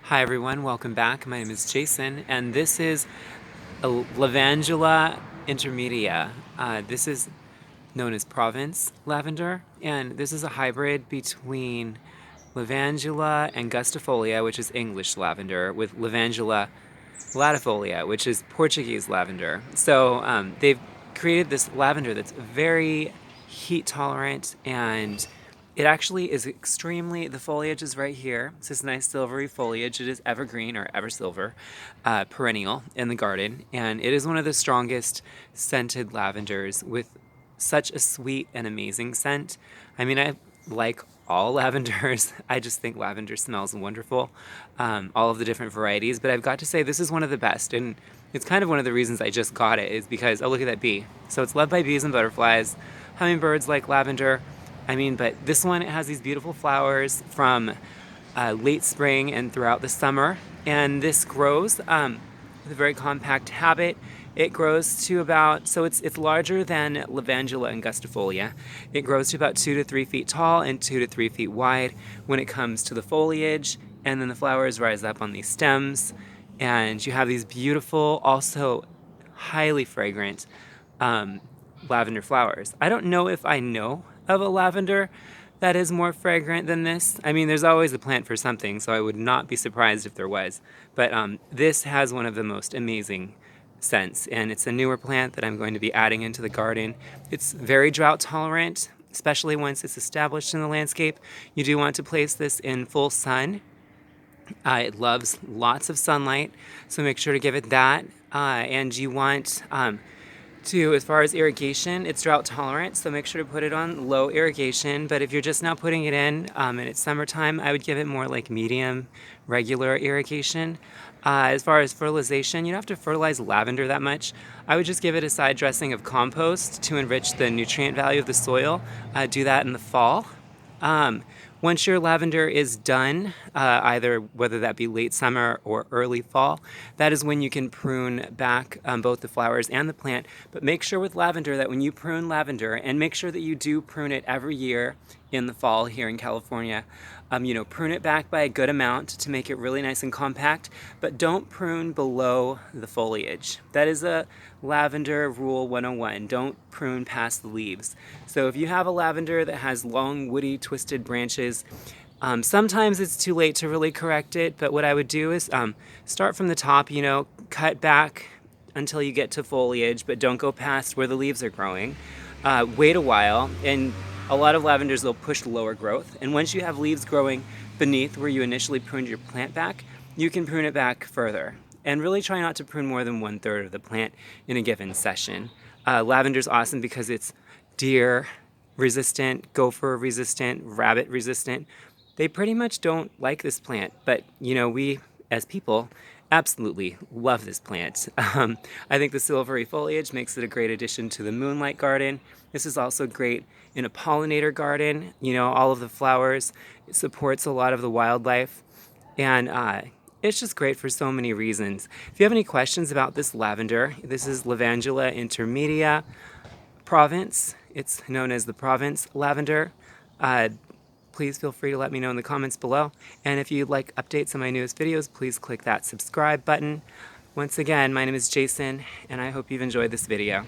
Hi everyone, welcome back. My name is Jason, and this is a Lavandula intermedia. This is known as Provence lavender, and this is a hybrid between Lavandula angustifolia, which is English lavender, with Lavandula latifolia, which is Portuguese lavender. So they've created this lavender that's very heat tolerant, and it actually is the foliage is right here. It's this nice silvery foliage. It is evergreen or ever silver, perennial in the garden, and it is one of the strongest scented lavenders with such a sweet and amazing scent. I mean, I like all lavenders. I just think lavender smells wonderful, all of the different varieties, but I've got to say this is one of the best, and it's kind of one of the reasons I just got it is because, oh, look at that bee. So it's loved by bees and butterflies. Hummingbirds like lavender. I mean, but this one, it has these beautiful flowers from late spring and throughout the summer, and this grows with a very compact habit. It grows to about, so it's larger than Lavandula angustifolia. It grows to about 2 to 3 feet tall and 2 to 3 feet wide when it comes to the foliage, and then the flowers rise up on these stems, and you have these beautiful, also highly fragrant lavender flowers. I don't know if I know of a lavender that is more fragrant than this. I mean, there's always a plant for something, so I would not be surprised if there was. But this has one of the most amazing scents, and it's a newer plant that I'm going to be adding into the garden. It's very drought tolerant, especially once it's established in the landscape. You do want to place this in full sun. It loves lots of sunlight, so make sure to give it that. And you want as far as irrigation, it's drought tolerant, so make sure to put it on low irrigation. But if you're just now putting it in and it's summertime, I would give it more like medium, regular irrigation. As far as fertilization, you don't have to fertilize lavender that much. I would just give it a side dressing of compost to enrich the nutrient value of the soil. Do that in the fall. Once your lavender is done, either whether that be late summer or early fall, that is when you can prune back both the flowers and the plant. But make sure with lavender that when you prune lavender, and make sure that you do prune it every year in the fall here in California, prune it back by a good amount to make it really nice and compact, but don't prune below the foliage. That is a lavender rule 101. Don't prune past the leaves. So if you have a lavender that has long, woody, twisted branches, sometimes it's too late to really correct it, but what I would do is start from the top, cut back until you get to foliage, but don't go past where the leaves are growing. Wait a while, and a lot of lavenders will push lower growth, and once you have leaves growing beneath where you initially pruned your plant back, you can prune it back further. And really try not to prune more than 1/3 of the plant in a given session. Lavender's awesome because it's deer resistant, gopher resistant, rabbit resistant. They pretty much don't like this plant, but we as people absolutely love this plant. I think the silvery foliage makes it a great addition to the moonlight garden. This is also great in a pollinator garden. All of the flowers. It supports a lot of the wildlife, and it's just great for so many reasons. If you have any questions about this lavender, this is Lavandula intermedia Provence. It's known as the Provence lavender. Please feel free to let me know in the comments below. And if you'd like updates on my newest videos, please click that subscribe button. Once again, my name is Jason, and I hope you've enjoyed this video.